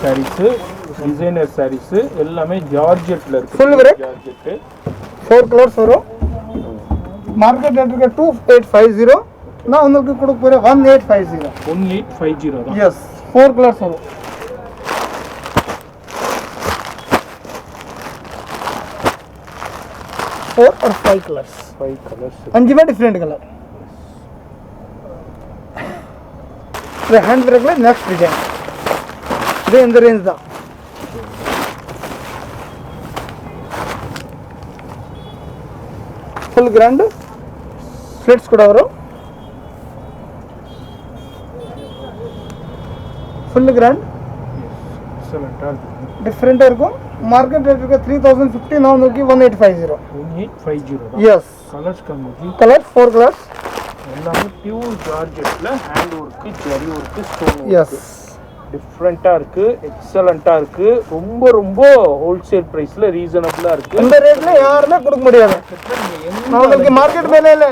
சாரீஸ், டிசைனர் சாரீஸ் எல்லாமே ஜார்ஜெட்ல இருக்கு. Full work georgette. 4 கலர்ஸ் வரும். மார்க்கெட் ரேட் இருக்க 2850. நான் உங்களுக்கு கொடுக்க போறேன் 1850. 1850 தான். எஸ் 4 கலர்ஸ் வரும். 4 or 5 colors. 5 colors. अंजुमे डिफरेंट कलर. ये हैंड वर्क में नेक्स्ट डिजाइन. ये इन द रेंज दा. फुल ग्रैंड स्लिट्स ಕೂಡ ಅವರು. Full grand. डिफरेंट இருக்கும். मार्केट रेट का 3050. now नुकी 1850. 1850 yes colors கம்மி. colors 4 colors எல்லாமே பியூர் ஜார்ஜெட்ல hand work, zari work, stone work. yes டிஃபரண்டா இருக்கு, எக்ஸலண்டா இருக்கு. ரொம்ப ரொம்ப ஹோல்சேல் பிரைஸ்ல ரீசனபிளா இருக்கு. இந்த ரேட்ல யாருமே கொடுக்க முடியாது. உங்களுக்கு மார்க்கெட் மேல இல்ல,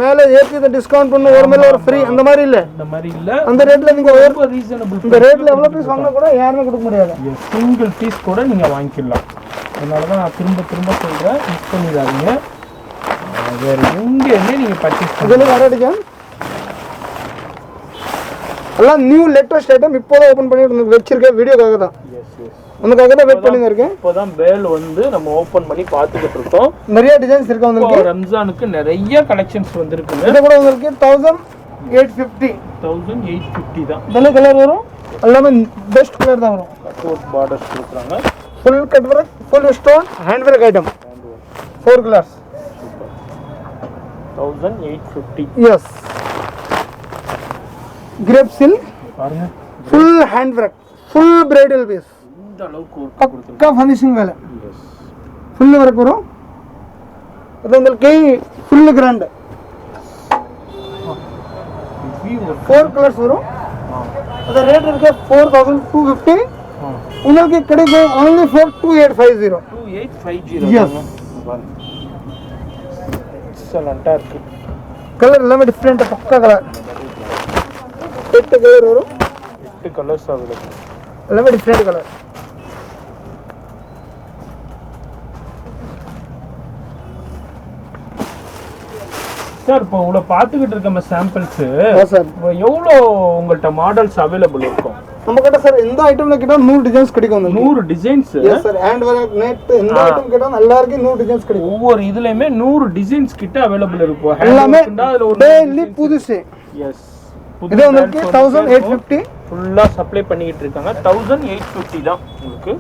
மேல ஏத்தி டிஸ்கவுண்ட் பண்ணு, ஒரு மேல ஒரு ஃப்ரீ அந்த மாதிரி இல்ல. அந்த மாதிரி இல்ல. அந்த ரேட்ல நீங்க ரொம்ப ரீசனபிள். இந்த ரேட்ல எவ்வளவு பீஸ் வாங்கினா கூட யாருமே கொடுக்க முடியாது. சிங்கிள் பீஸ் கூட நீங்க வாங்கிக்கலாம். அதனால தான் நான் திரும்ப திரும்ப சொல்றேன், மிஸ் பண்ணிடாதீங்க. வேற எங்கேயுமே நீங்க பர்ச்சேஸ் இதெல்லாம் வேற டிசைன் எல்லாம் நியூ லேட்டஸ்ட் ஐட்டம் இப்போதான் ஓபன் பண்ணி வச்சிருக்கேன் வீடியோக்காக தான். எஸ் எஸ் உங்களுக்காக தான் வெயிட் பண்ணி இருக்கேன். இப்போதான் பேல் வந்து நம்ம ஓபன் பண்ணி பார்த்துக்கிட்டு இருக்கோம். நிறைய டிசைன்ஸ் இருக்கு உங்களுக்கு. ரம்ஜானுக்கு நிறைய கலெக்ஷன்ஸ் வந்திருக்குங்க. இது கூட உங்களுக்கு 1850. 1850 தான். இதெல்லாம் கலர் வரும். எல்லாமே பெஸ்ட் கலர் தான் வரும். கட் ஒர்க் பார்டர்ஸ் கொடுக்குறாங்க. Full cut work, full stone, hand work item. 4 colours. 1850. yes grape silk பாருங்க. full hand work, full bridal piece. இந்த அளவுக்கு ஒர்க் பக்கா கொடுத்துருக்காங்க. finishing வேலை. எஸ். full work வரும். அது உங்களுக்கு full grand. 4 கலர்ஸ் வரும். அது ரேட் இருக்கு 4250. உங்களுக்கு கிடைக்கும் only for 2850. 2850. yes பாருங்க. எக்ஸலண்டா இருக்கு. கலர் எல்லாமே டிஃபரெண்ட் பக்கா கலர். 8 கலர் வரும். 8 கலர்ஸ் அவைலபிள். எல்லாமே டிஃபரெண்ட் கலர். சார் இப்போ உங்களை பார்த்துக்கிட்டு இருக்க சாம்பிள்ஸ் சார் எவ்வளோ உங்கள்கிட்ட மாடல்ஸ் அவைலபிள் இருக்கும்? நம்ம கிட்ட சார் எந்த ஐட்டம்ல கிட்ட 100 டிசைன்ஸ் கிடைக்கும். 100 designs. Yes sir hand work net எந்த ஐட்டம் கிட்ட எல்லாருக்கும் 100 டிசைன்ஸ் கிடைக்கும். ஒவ்வொரு இதுலயுமே 100 டிசைன்ஸ் கிட்ட அவைலபிள் இருக்கும். எல்லாமே டெய்லி புதுசு. எஸ். இது உங்களுக்கு 1850 ஃபுல்லா சப்ளை பண்ணிட்டு இருக்காங்க. 1850 தான் உங்களுக்கு.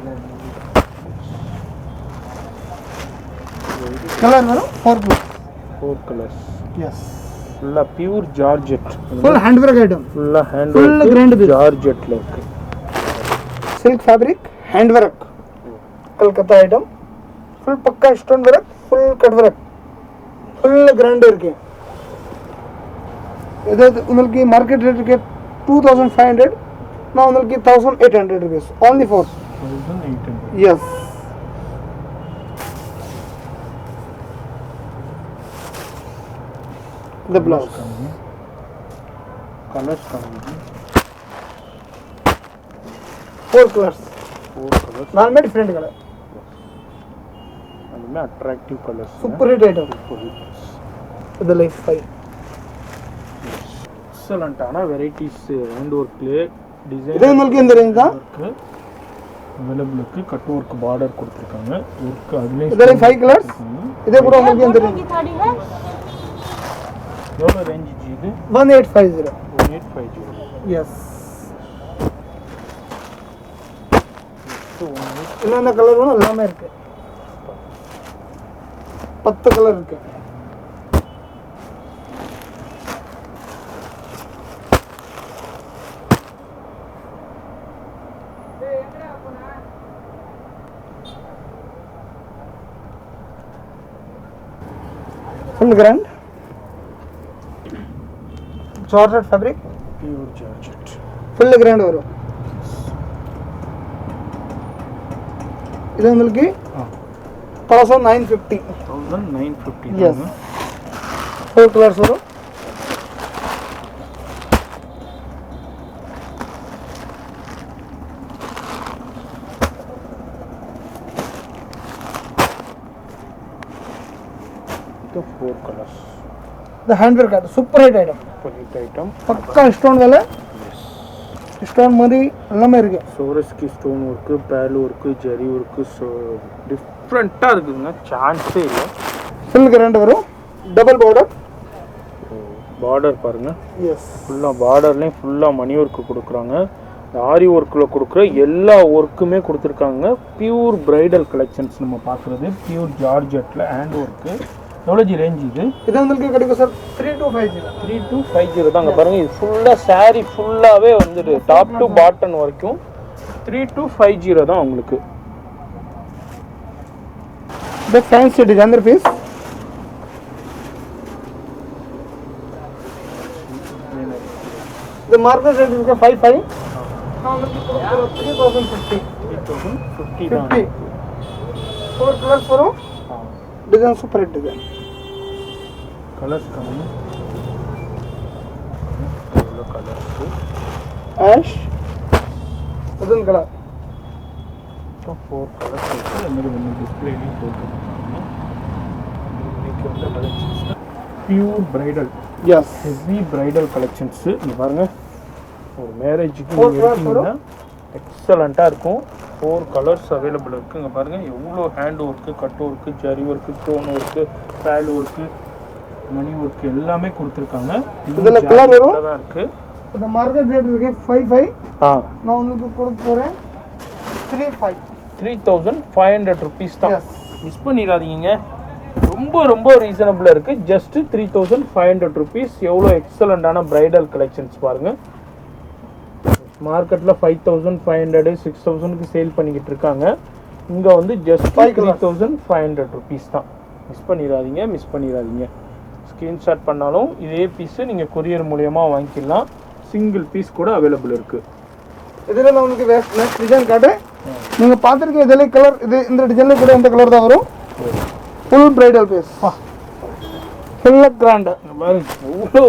கலர் வரும் 4 கலர்ஸ். எஸ் ஃபுல்லா pure georgette. Full hand work item. ஃபுல்லா ஹேண்ட் Full grand வர்க் ஜார்ஜெட்ல இருக்கு. Silk fabric hand work Calcutta item full पक्का stone work full cut work full grand இருக்கு. இது உங்களுக்கு மார்க்கெட் ரேட் இருக்கு 2500. நான் உங்களுக்கு 1800 rupees only for 1800. yes the blouse colours கம்மி. 4 colors. 4 கலர்ஸ். நாலுமே டிஃபரெண்ட் கலர். அதுமே attractive colours. Super hit item. இது லைஃப் 5 எக்ஸலண்டான வெரைட்டிஸ் ஹேண்ட் ஒர்க்ல டிசைன். இது உங்களுக்கு இந்த ரேஞ்ச் தான் அவைலபிள் இருக்கு. கட் ஒர்க் பார்டர் கொடுத்திருக்காங்க. ஒர்க் அதுலயே இதெல்லாம் 5 கலர்ஸ். இதே கூட உங்களுக்கு இந்த ரேஞ்ச் எவ்வளவு ரேஞ்ச் இது? 1850. 1850. எஸ் என்னென்ன கலர் வேணும் எல்லாமே இருக்கு. 10 கலர் இருக்கு. Full grand georgette fabric, pure georgette, full grand வரும். இது உங்களுக்கு 1950. 1950. எஸ், 4 கலர்ஸ் வரும். இது 4 கலர்ஸ். இந்த hand work card super hit item. Item பக்கா ஸ்டோன் வேலை, ஸ்டோன் மாதிரி எல்லாமே இருக்கு. சோரஸ்கி ஸ்டோன் ஒர்க்கு, பேல் ஒர்க்கு, ஜெரி ஒர்க்கு, டிஃப்ரெண்ட்டாக இருக்குதுங்க, சான்ஸே இல்லை. ஃபுல் கிராண்ட் வரும். Double border. பார்டர் பாருங்க, எஸ், ஃபுல்லாக பார்டர்லேயும் ஃபுல்லாக மணி ஒர்க்கு கொடுக்குறாங்க. இந்த ஆரி ஒர்க்கில் கொடுக்குற எல்லா ஒர்க்குமே கொடுத்துருக்காங்க. பியூர் பிரைடல் கலெக்ஷன்ஸ் நம்ம பார்க்குறது. பியூர் ஜார்ஜெட்டில் ஹேண்ட் ஒர்க்கு. எவ்வளோ ரேஞ்ச் இது? இது உங்களுக்கு கிடைக்கும் சார் 3250. 3250 தாங்க. பாருங்கள், இது ஃபுல்லாக சாரீ ஃபுல்லாகவே வந்துட்டு டாப் டு பாட்டன் வரைக்கும் 3250 தான் உங்களுக்கு. இந்த ஃபேன்சி டிசைனர் பீஸ். இது மார்க்கெட் ரேட் இருக்கு 55. நான் உங்களுக்கு கொடுக்குறேன் 3050. 3050 தான். 50. 4 கலர்ஸ் வரும். Design super hit design. Colours கம்மி. எவ்வளோ கலர்ஸு? ஆஷ், உதன் கலர். 4 கலர்ஸ் இருக்குது. அது மாதிரி ஒன்று டிஸ்பிளேலையும் போட்டுருக்காங்க. இன்னைக்கு வந்து collections pure bridal, yes, heavy bridal collections. இங்கே பாருங்கள், ஒரு மேரேஜுக்கு 4 நீங்கள் colours எடுத்தீங்கன்னா எக்ஸலண்ட்டாக இருக்கும். 4 கலர்ஸ் அவைலபிள் இருக்குது. இங்கே பாருங்கள், எவ்வளோ hand work, cut work, zari work, stone work, பேல் ஒர்க்கு, மணி ஒர்க்கு எல்லாமே கொடுத்துருக்காங்க. இதில் கலர் வரும் தான் இருக்குது. இந்த மார்க்கெட் ரேட் இருக்கு 55. ஆ, நான் உங்களுக்கு கொடுக்க போகிறேன் 35. 3500 ருபீஸ் தான். எஸ், மிஸ் பண்ணிடாதீங்க. ரொம்ப ரொம்ப ரீசனபிளாக இருக்குது. Just 3500 rupees. எவ்வளோ எக்ஸலண்ட்டான பிரைடல் கலெக்ஷன்ஸ் பாருங்கள். மார்க்கெட்டில் 5500 6000க்கு சேல் பண்ணிக்கிட்டு இருக்காங்க. இங்கே வந்து ஜஸ்ட் 3500 ருபீஸ் தான். மிஸ் பண்ணிடாதீங்க. ஸ்க்ரீன்ஷாட் பண்ணாலும் இதே பீஸு நீங்கள் கொரியர் மூலயமா வாங்கிக்கலாம். சிங்கிள் பீஸ் கூட அவைலபிள் இருக்குது. இதில் நான் உங்களுக்கு நெக்ஸ்ட் டிசைன் காட்டு. நீங்கள் பார்த்துருக்க இதில் கலர், இது இந்த டிசைனில் கூட இந்த கலர் தான் வரும். ஃபுல் பிரைடல் பீஸ், ஃபுல்லாக கிராண்டு.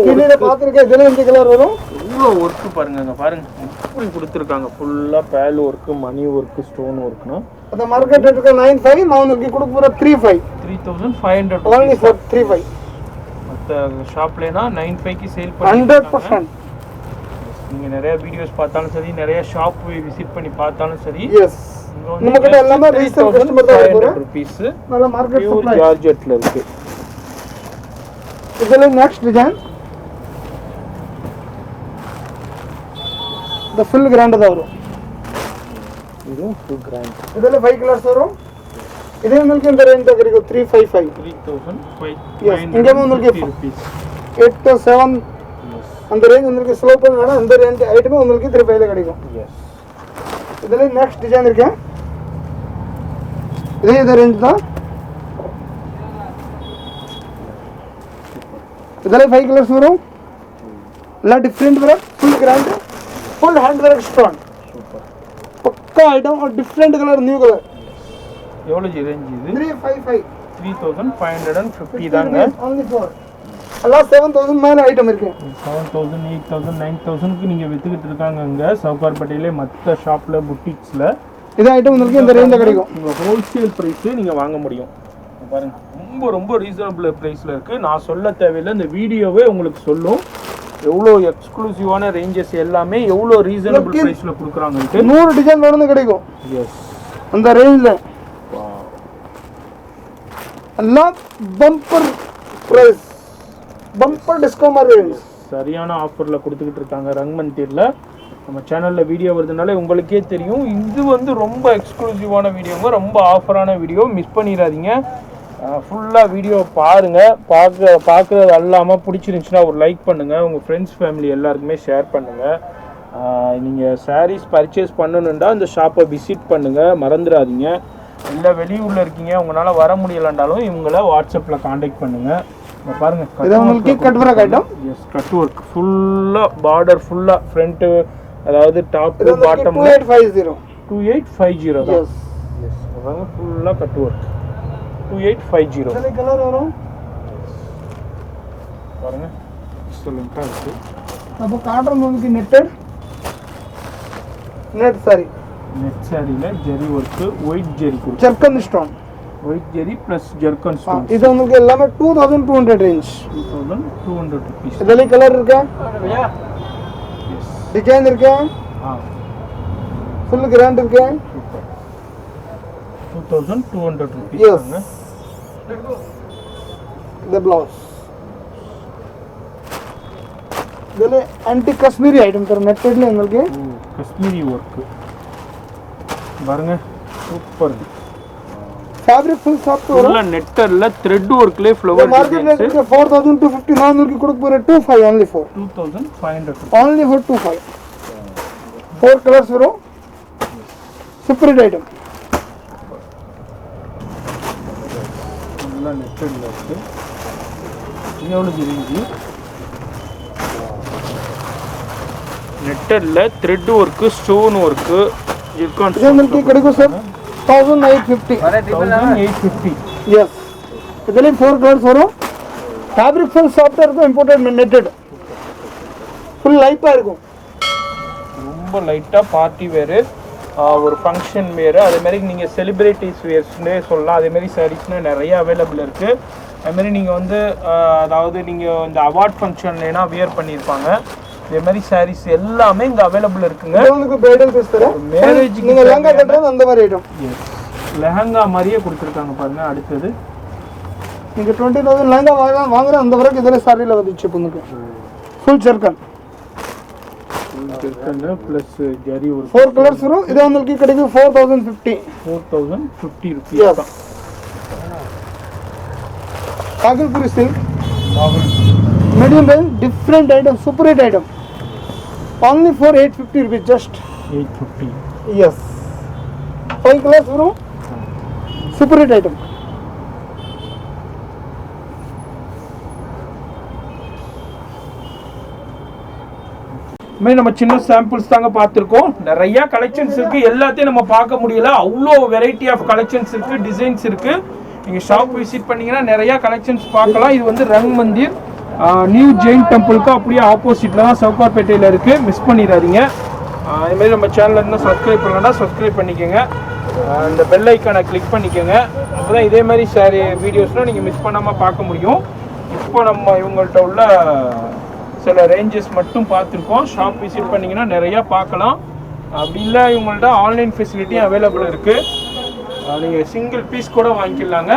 கீழே பார்த்துருக்க இதில் இந்த கலர் வரும். எவ்வளோ ஒர்க்கு பாருங்க பாருங்க, இப்படி கொடுத்துருக்காங்க. ஃபுல்லாக பேல் ஒர்க்கு, மணி ஒர்க்கு, ஸ்டோன் ஒர்க்குனா அந்த மார்க்கெட் ரேட் இருக்கு 95. நான் உங்களுக்கு கொடுக்க போகிற 35. 3500 only for 35. மற்ற ஷாப்லேனா 95க்கு சேல் 100%. நீங்கள் நிறைய வீடியோஸ் பார்த்தாலும் சரி, நிறைய ஷாப் போய் விசிட் பண்ணி பார்த்தாலும் சரி, எஸ், நம்மகிட்ட எல்லாமே ரீசேல் கஸ்டமர் தான் போறோம். ருபீஸ் நல்ல மார்க்கெட் பியூர் சப்ளை. ஜார்ஜெட்ல இருக்கு. இதில் நெக்ஸ்ட் டிசைன் இந்த ஃபுல் கிராண்ட் தான் வரும். இதுவும் ஃபுல் கிராண்ட். இதில் 5 கலர்ஸ் வரும். இதே உங்களுக்கு இந்த ரேஞ்ச் தான் கிடைக்கும் 355. 3500 இங்கே உங்களுக்கு ருபீஸ் 8 to 7 அந்த ரேஞ்ச் உங்களுக்கு ஸ்லோ பண்ணா அந்த ரேஞ்ச் ஐட்டமே உங்களுக்கு 35ல கிடைக்கும். எஸ். இதில் நெக்ஸ்ட் டிசைன் இருக்கு. இதே ரேஞ்ச் தான். இதில் 5 கலர்ஸ் வரும். எல்லாம் டிஃப்ரெண்ட் வரும். Full grand, full hand work stone. Super. பக்கா ஐட்டம் और डिफरेंट कलर न्यू कलर. எவ்வளவு ரேஞ்ச் இது? 355. 3550 தாங்க. only for எல்லாம் 7000 மேல ஐட்டம் இருக்கு. 7000 8000 9000க்கு நீங்க வித்துக்கிட்டு இருக்காங்க அங்க சவுகார்பேட்டையில மத்த ஷாப்ல புட்டிக்ஸ்ல. இது ஐட்டம் உங்களுக்கு இந்த ரேஞ்சில கிடைக்கும். உங்க ஹோல்சேல் பிரைஸ் நீங்க வாங்க முடியும். பாருங்க, ரொம்ப ரொம்ப ரீசனபிள் பிரைஸ்ல இருக்கு. நான் சொல்ல தேவையில்லை, இந்த வீடியோவே உங்களுக்கு சொல்லும் எவ்வளோ எக்ஸ்க்ளூசிவான ரேஞ்சஸ் எல்லாமே எவ்வளோ ரீசனபிள் பிரைஸ்ல கொடுக்குறாங்கன்ட்டு. 100 டிசைன் வேணும் கிடைக்கும். எஸ், அந்த ரேஞ்சில எல்லாம் bumper price, bumper discount range. சரியான ஆஃபர்ல கொடுத்துக்கிட்டு இருக்காங்க ரங்மந்திரில. நம்ம சேனலில் வீடியோ வருதுனால உங்களுக்கே தெரியும். இது வந்து ரொம்ப எக்ஸ்க்ளூசிவான வீடியோங்க, ரொம்ப ஆஃபரான வீடியோ, மிஸ் பண்ணிடாதீங்க. ஃபுல்லாக வீடியோ பாருங்கள். பார்க்குறது அல்லாமல் பிடிச்சிருந்துச்சுன்னா ஒரு லைக் பண்ணுங்கள், உங்கள் ஃப்ரெண்ட்ஸ் ஃபேமிலி எல்லாருக்குமே ஷேர் பண்ணுங்கள். நீங்கள் சாரீஸ் பர்ச்சேஸ் பண்ணணுன்னா இந்த ஷாப்பை விசிட் பண்ணுங்கள், மறந்துடாதீங்க. இல்லை வெளியூரில் இருக்கீங்க, உங்களால் வர முடியலைன்றாலும் இவங்கள வாட்ஸ்அப்பில் காண்டாக்ட் பண்ணுங்கள். பாருங்கள், cut work item. Yes, cut work ஃபுல்லாக, பார்டர் ஃபுல்லாக, ஃப்ரண்ட்டு அதாவது டாப் பாட்டம் 2850 தான். எஸ், ஃபுல்லாக கட் ஒர்க் 2850. கலர் வரும் பாருங்க, சொல்லுங்க. இருக்கு அப்போ காட்டன் உங்களுக்கு நெட் சாரியில் ஜெரி ஒர்க்கு, ஒயிட் ஜெரி கொடுத்து ஜர்க்கன் ஸ்டோன், ஒயிட் ஜெரி ப்ளஸ் ஜர்க்கன் ஸ்டோன். இது உங்களுக்கு எல்லாமே 2200 ரேஞ்ச், 2200 rupees. இதில் கலர் இருக்கா, டிசைன் இருக்கா, ஃபுல் கிராண்ட் இருக்கா. 2200 rupees. The blouse. ಇದೆಲ್ಲ ಆಂಟಿ ಕಾಶ್ಮೀರಿ ಐಟಮ್ ತರ ನೆಟ್ಟೆಡ್ உங்களுக்கு காஷ்மீரி வர்க் பாருங்க, சூப்பர். ஃபேப்ரிக் ஃபுல் சாஃப்ட் வரும். ஃபுல்லா நெட்டர்ல த்ரெட் வர்க்ல ஃப்ளவர் மார்க்கெட்ல 4250 400 க்கு கொடுக்க போற 25 only for 2500 only for 25. 4 colours வரும். Separate item. ஃபுல்லா நெட்டர்ல இருக்கு. இது எவ்வளவு ரேஞ்ச்? நெட்டர்ல த்ரெட் வர்க், ஸ்டோன் வர்க் இர்கான். இது உங்களுக்கு கிடைக்கும் சார் 1850. 1850. எஸ், இதுல 4 கலர்ஸ் வரும். ஃபேப்ரிக் ஃபுல் சாஃப்ட்டா இருக்கும், இம்போர்ட்டட் நெட்டட். ஃபுல் லைட்டா இருக்கும், ரொம்ப லைட்டா பார்ட்டி வேர், ஒரு ஃபங்க்ஷன் வேர், அதே மாதிரி நீங்கள் செலிப்ரிட்டிஸ் வேர்ஸ்னே சொல்லலாம். அதே மாதிரி சாரீஸ்னு நிறைய அவைலபிள் இருக்குது. அதுமாரி நீங்கள் வந்து அதாவது நீங்கள் இந்த அவார்ட் ஃபங்க்ஷன்லேனா வியர் பண்ணியிருப்பாங்க. இதே மாதிரி சாரீஸ் எல்லாமே இங்கே அவைலபிள் இருக்குங்க. உங்களுக்கு பிரைடல் பீஸ் தர மேரேஜ் நீங்கள் லெஹங்கா கட்டுறது அந்த மாதிரி ஐட்டம். லெஹங்கா மாதிரியே கொடுத்துருக்காங்க பாருங்க. அடுத்தது நீங்கள் 20,000 லெஹங்கா வாங்குற அந்த வரைக்கும் இதில் சாரியில் வந்துச்சு. உங்களுக்கு ஃபுல் ஜர்க்கன் ப்ளஸ் ஜரி ஒரு 4 கலர்ஸ் வரும். இது உங்களுக்கு கிடைக்கும் 4050. 4050 rupees தான். Bhagalpuri silk, medium range, different item, super item. only for 850 rupees, just 850. yes, 5 colors வரும். Super item. நம்ம சின்ன சாம்பிள்ஸ் தாங்க பார்த்துருக்கோம். நிறைய கலெக்ஷன்ஸ் இருக்கு, எல்லாத்தையும் நம்ம பார்க்க முடியல. அவ்வளோ வெரைட்டி ஆஃப் கலெக்ஷன்ஸ் இருக்கு, டிசைன்ஸ் இருக்கு. நீங்கள் ஷாப் விசிட் பண்ணீங்கன்னா நிறைய கலெக்ஷன்ஸ் பார்க்கலாம். இது வந்து ரங் மந்திர் நியூ ஜெயின் டெம்பிளுக்கு அப்படியே ஆப்போசிட்டில் தான் சவுகார்பேட்டையில் இருக்குது, மிஸ் பண்ணிடாதீங்க. இதுமாரி நம்ம சேனலில் இன்னும் சப்ஸ்கிரைப் பண்ணலன்னா சப்ஸ்கிரைப் பண்ணிக்கோங்க, இந்த பெல் ஐக்கானை கிளிக் பண்ணிக்கோங்க. அப்போ தான் இதே மாதிரி சாரி வீடியோஸ்லாம் நீங்கள் மிஸ் பண்ணாமல் பார்க்க முடியும். இப்போ நம்ம இவங்கள்ட்ட உள்ள சில ரேஞ்சஸ் மட்டும் பார்த்துருக்கோம். ஷாப் விசிட் பண்ணிங்கன்னா நிறையா பார்க்கலாம். அப்படி இல்லை இவங்கள்ட்ட ஆன்லைன் ஃபெசிலிட்டியும் அவைலபிள் இருக்குது, நீங்கள் சிங்கிள் பீஸ் கூட வாங்கிக்கலாங்க.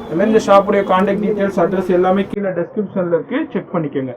அதுமாதிரி இந்த ஷாப்புடைய கான்டாக்ட் டீட்டெயில்ஸ், அட்ரஸ் எல்லாமே கீழே டெஸ்கிரிப்ஷனில் இருக்குது, செக் பண்ணிக்கோங்க.